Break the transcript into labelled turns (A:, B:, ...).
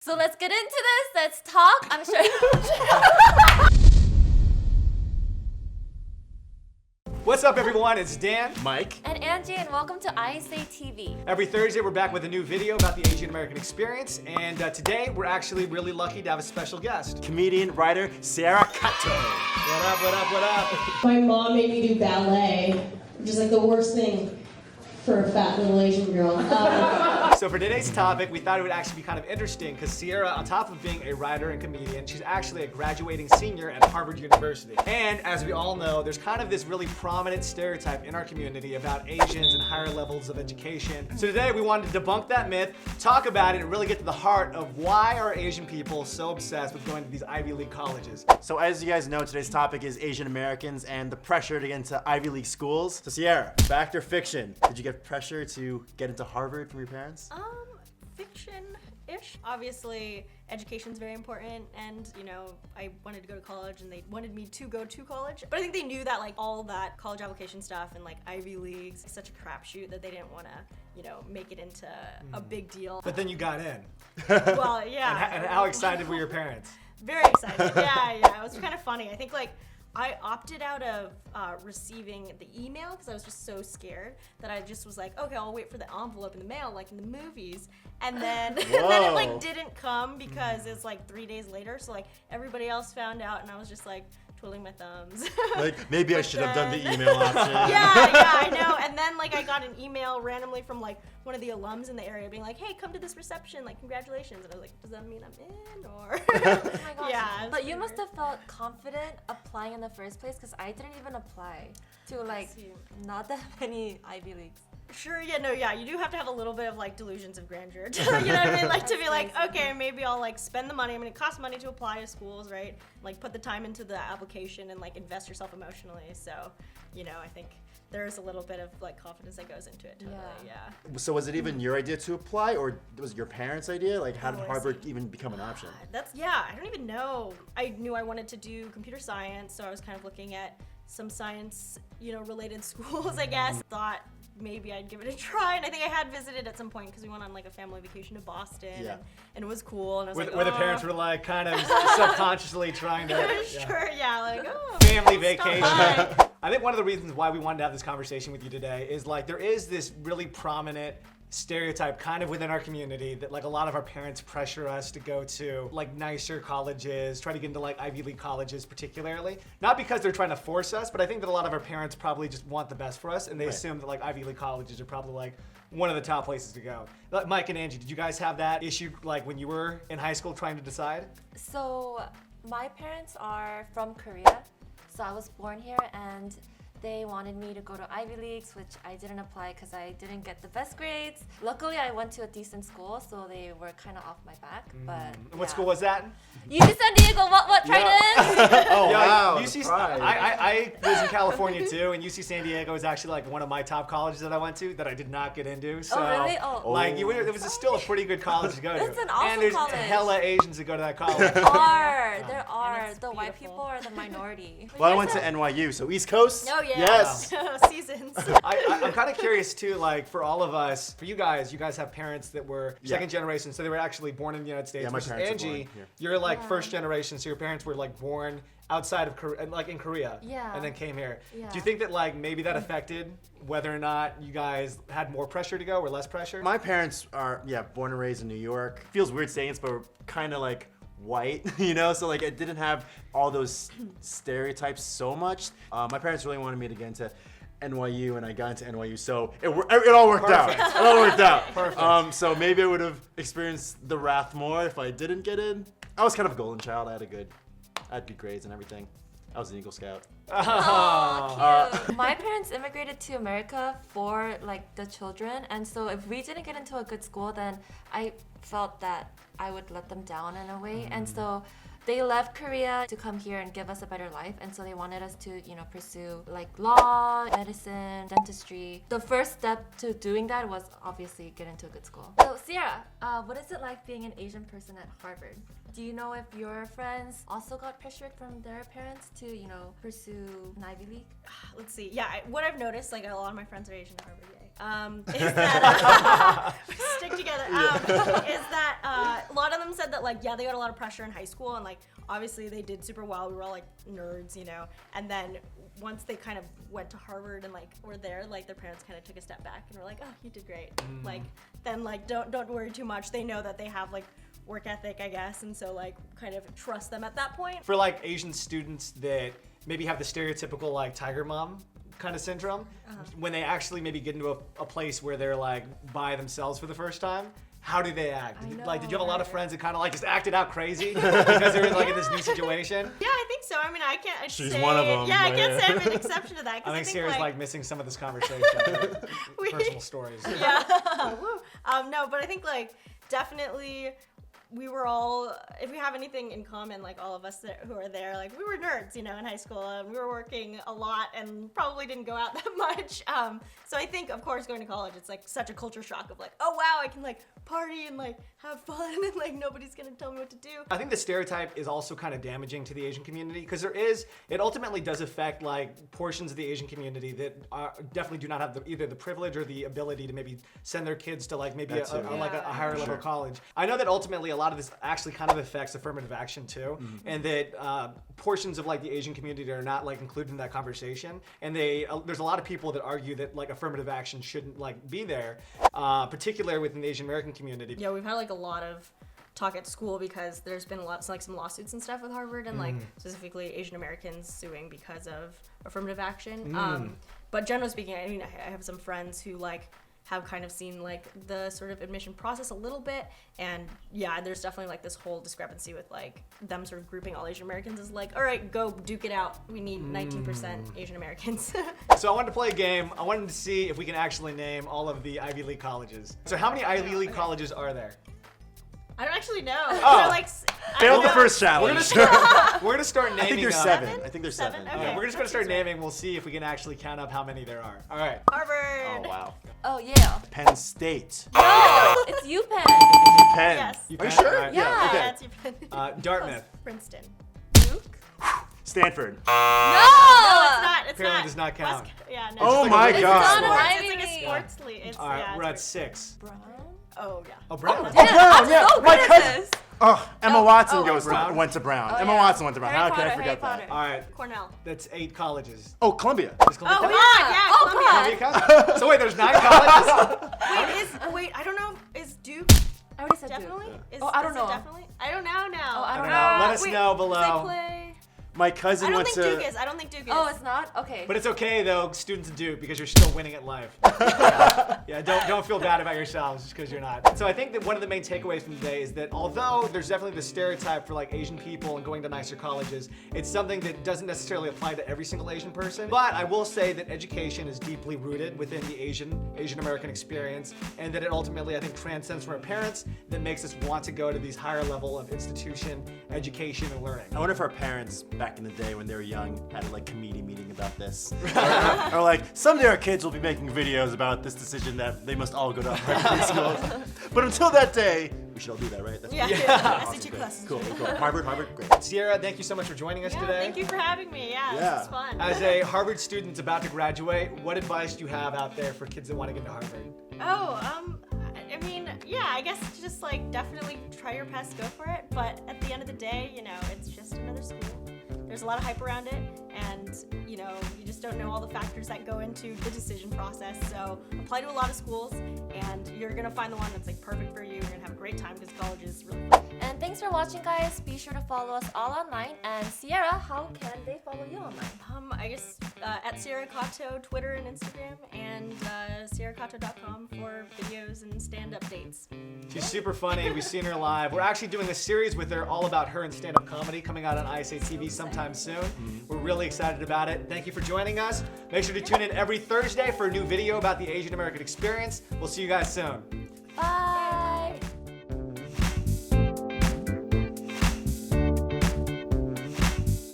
A: So let's get into this. Let's talk. I'm sure.
B: What's up, everyone? It's Dan,
C: Mike,
A: and Angie, and welcome to ISAtv.
B: Every Thursday, we're back with a new video about the Asian American experience, and today we're actually really lucky to have a special guest.
C: comedian, writer, Sierra Katow.
B: What up, what up, what up?
D: My mom made me do ballet, which is like the worst thing for a fat little Asian girl.
B: So for today's topic, we thought it would actually be kind of interesting because Sierra, on top of being a writer and comedian, she's actually a graduating senior at Harvard University. And as we all know, there's kind of this really prominent stereotype in our community about Asians and higher levels of education. So today we wanted to debunk that myth, talk about it, and really get to the heart of why are Asian people so obsessed with going to these Ivy League colleges.
C: So as you guys know, today's topic is Asian Americans and the pressure to get into Ivy League schools. So Sierra, fact or fiction? Did you get pressure to get into Harvard from your parents?
E: Fiction-ish. Obviously, education's very important, and I wanted to go to college, and they wanted me to go to college. But I think they knew that all that college application stuff and Ivy Leagues is such a crapshoot that they didn't want to, make it into a big deal.
B: But then you got in.
E: Well, yeah.
B: And how excited were your parents?
E: Very excited. Yeah. It was kind of funny. I think I opted out of receiving the email because I was just so scared that I just was like, okay, I'll wait for the envelope in the mail like in the movies. And then, then it didn't come because it's 3 days later. So everybody else found out and I was just twiddling my thumbs.
C: Maybe I should have done the email option.
E: Yeah, I know. And then I got an email randomly from one of the alums in the area being like, hey, come to this reception, congratulations. And I was like, does that mean I'm in or?
A: Oh my gosh.
E: Yeah.
A: But you must have felt confident applying in the first place because I didn't even apply to not that many Ivy Leagues.
E: Sure, yeah, you do have to have a little bit of delusions of grandeur, to, you know what I mean? To be okay, maybe I'll spend the money. I mean, it costs money to apply to schools, right? Put the time into the application and invest yourself emotionally. So, I think there's a little bit of confidence that goes into it. Totally, yeah.
C: So was it even your idea to apply, or was it your parents' idea? How did Harvard even become an option?
E: I don't even know. I knew I wanted to do computer science, so I was kind of looking at some science, related schools, I guess. Thought maybe I'd give it a try, and I think I had visited at some point because we went on a family vacation to Boston, and it was cool. And I was
B: Where the parents were kind of subconsciously trying to.
E: Sure, yeah,
B: family vacation. I think one of the reasons why we wanted to have this conversation with you today is there is this really prominent stereotype kind of within our community that a lot of our parents pressure us to go to nicer colleges, try to get into Ivy League colleges particularly. Not because they're trying to force us, but I think that a lot of our parents probably just want the best for us, and they assume that Ivy League colleges are probably one of the top places to go. Mike and Angie, did you guys have that issue when you were in high school trying to decide?
A: So my parents are from Korea, so I was born here, and they wanted me to go to Ivy Leagues, which I didn't apply because I didn't get the best grades. Luckily, I went to a decent school, so they were kind of off my back. But
B: What school was that?
A: UC San Diego. What? Tried in?
C: Oh, wow.
B: I was in California too, and UC San Diego is actually one of my top colleges that I went to that I did not get into. So,
A: oh, really? Oh.
B: It was still a pretty good college to go to.
A: It's an awesome
B: and there's
A: college.
B: hella Asians that go to that college.
A: There are. The white
E: beautiful.
A: people are the minority.
C: Well, I went to NYU, so East Coast.
E: Oh, yeah.
C: Yes.
E: Seasons.
B: I'm kind of curious too, for all of us, for you guys have parents that were second generation, so they were actually born in the United States.
C: Yeah, my
B: versus
C: parents were
B: Angie,
C: born here.
B: you're first generation, so your parents were born outside of Korea, in Korea,
A: Yeah.
B: and then came here.
A: Yeah.
B: Do you think that maybe that affected whether or not you guys had more pressure to go or less pressure?
C: My parents are, born and raised in New York. Feels weird saying this, but we're kind of white, so it didn't have all those stereotypes so much. My parents really wanted me to get into NYU, and I got into NYU, so it all worked out. It all worked out.
B: Perfect.
C: So maybe I would have experienced the wrath more if I didn't get in. I was kind of a golden child. I had good grades and everything. I was an Eagle Scout.
A: Oh, cute. My parents immigrated to America for the children, and so if we didn't get into a good school, then I felt that I would let them down in a way, and so they left Korea to come here and give us a better life, and so they wanted us to, pursue law, medicine, dentistry. The first step to doing that was obviously get into a good school. So Sierra, what is it like being an Asian person at Harvard? Do you know if your friends also got pressured from their parents to, pursue an Ivy League?
E: Let's see. Yeah, what I've noticed, a lot of my friends are Asian at Harvard. is that stick together. Is that a lot of them said that like they got a lot of pressure in high school and like obviously they did super well. We were all like nerds, you know, and then once they kind of went to Harvard and like were there, like their parents kind of took a step back and were like, oh, you did great. Like then like don't worry too much. They know that they have like work ethic, I guess, and so like kind of trust them at that point.
B: For like Asian students that maybe have the stereotypical like tiger mom kind of syndrome, when they actually maybe get into a place where they're like by themselves for the first time, how do they act? Did you have a lot of friends that kind of like just acted out crazy because they're like in this new situation?
E: Yeah, I think so. I mean, I can't
C: She's
E: say,
C: one of them.
E: Yeah, I can't say I'm an exception to that.
B: I think Sierra's like missing some of this conversation. Personal stories.
E: Yeah. Woo. No, but I think like definitely we were all, if we have anything in common, like all of us who are there, like we were nerds, you know, in high school, and we were working a lot and probably didn't go out that much. So I think, of course, going to college, it's like such a culture shock of like, oh wow, I can like party and like have fun and like nobody's gonna tell me what to do.
B: I think the stereotype is also kind of damaging to the Asian community because it ultimately does affect like portions of the Asian community that definitely do not have either the privilege or the ability to maybe send their kids to like maybe a higher level college. I know that ultimately a lot of this actually kind of affects affirmative action too, and that portions of like the Asian community are not like included in that conversation, and there's a lot of people that argue that like affirmative action shouldn't like be there, particularly within the Asian American community.
E: Yeah, we've had like a lot of talk at school because there's been some lawsuits and stuff with Harvard and like specifically Asian Americans suing because of affirmative action. But generally speaking, I mean, I have some friends who like have kind of seen like the sort of admission process a little bit, and yeah, there's definitely like this whole discrepancy with like them sort of grouping all Asian Americans as like, all right, go duke it out. We need 19% Asian Americans.
B: So I wanted to play a game. I wanted to see if we can actually name all of the Ivy League colleges. So how many Ivy League colleges are there?
E: I don't actually know.
B: Oh.
E: Like,
C: Failed the first
B: We're
C: challenge.
B: gonna start naming.
C: I think there's seven. I think there's seven.
E: Okay.
B: Yeah, we're just gonna start naming. We'll see if we can actually count up how many there are. All right.
E: Harvard.
C: Oh wow.
A: Oh yeah.
C: Penn State.
A: No, it's UPenn.
C: Penn.
E: Yes.
C: Are you
B: Penn?
C: sure?
B: All right.
A: Yeah.
C: Okay.
E: Yeah, it's UPenn.
B: Dartmouth.
E: Princeton.
A: Duke.
C: Stanford.
A: No.
E: It's not. It's
B: Apparently
E: not.
B: does not count.
E: Yeah, no.
C: Oh
B: like
C: my
B: a-
C: God.
A: It's not an
E: It's
A: Ivy
E: like a
A: League.
E: sports league. It's,
B: All right,
E: yeah,
B: we're
E: it's
B: at 6.
A: Brown.
E: Oh yeah.
B: Oh, Brown.
C: Oh, Brown. Yeah.
A: So
C: My
A: good at
C: cousin.
A: this.
C: Oh, Emma Watson
B: Brown.
C: went to Brown.
A: Oh,
C: Emma
A: yeah.
C: Watson went to Brown.
A: Harry
C: How could I
A: Potter,
C: forget
A: Harry
C: that?
A: Potter.
B: All right, that's 8 colleges.
C: Oh, Columbia.
B: Does Columbia
E: Oh
B: count?
E: God, yeah.
A: Oh,
E: Columbia.
A: God.
B: Columbia count? So wait, there's 9 colleges?
E: Wait, I don't know. Is Duke
A: I already said
E: definitely?
A: Duke.
E: Is,
A: Oh, I don't
E: is it
A: know.
E: Definitely. I don't know now.
A: Oh, I don't
B: I
A: know.
B: Let us
E: Wait,
B: know
E: does
B: below.
E: they play?
C: My cousin
E: I don't
C: went
E: think
C: to.
E: Duke is. I don't think Duke is.
A: Oh, it's not? Okay.
B: But it's okay though, students do, because you're still winning at life. Yeah, don't feel bad about yourselves just because you're not. So I think that one of the main takeaways from today is that although there's definitely the stereotype for like Asian people and going to nicer colleges, it's something that doesn't necessarily apply to every single Asian person. But I will say that education is deeply rooted within the Asian American experience, and that it ultimately I think transcends from our parents that makes us want to go to these higher level of institution, education, and learning.
C: I wonder if our parents back in the day when they were young had a like committee meeting about this, or like someday our kids will be making videos about this decision that they must all go to private schools. But until that day, we should all do that, right? That's
E: Yeah.
C: Awesome,
E: SAT
C: great.
E: classes.
C: Cool. Harvard, great.
B: Sierra, thank you so much for joining us
E: Yeah,
B: today.
E: thank you for having me. Yeah,
C: Yeah.
E: this was fun.
B: As a Harvard student about to graduate, what advice do you have out there for kids that want to get into Harvard?
E: I mean, yeah, I guess just like definitely try your best, go for it. But at the end of the day, you know, it's just another school. There's a lot of hype around it, and you know, you just don't know all the factors that go into the decision process. So apply to a lot of schools, and you're gonna find the one that's like perfect for you. You're gonna have a great time because college is really fun.
A: And thanks for watching, guys. Be sure to follow us all online. And Sierra, how can they follow you online?
E: I guess at Sierra Katow, Twitter and Instagram, and sierrakatow.com for videos and stand-up dates.
B: She's super funny. We've seen her live. We're actually doing a series with her all about her and stand-up comedy coming out on ISAtv sometime soon. We're really excited about it. Thank you for joining us. Make sure to tune in every Thursday for a new video about the Asian American experience. We'll see you guys soon.
A: Bye.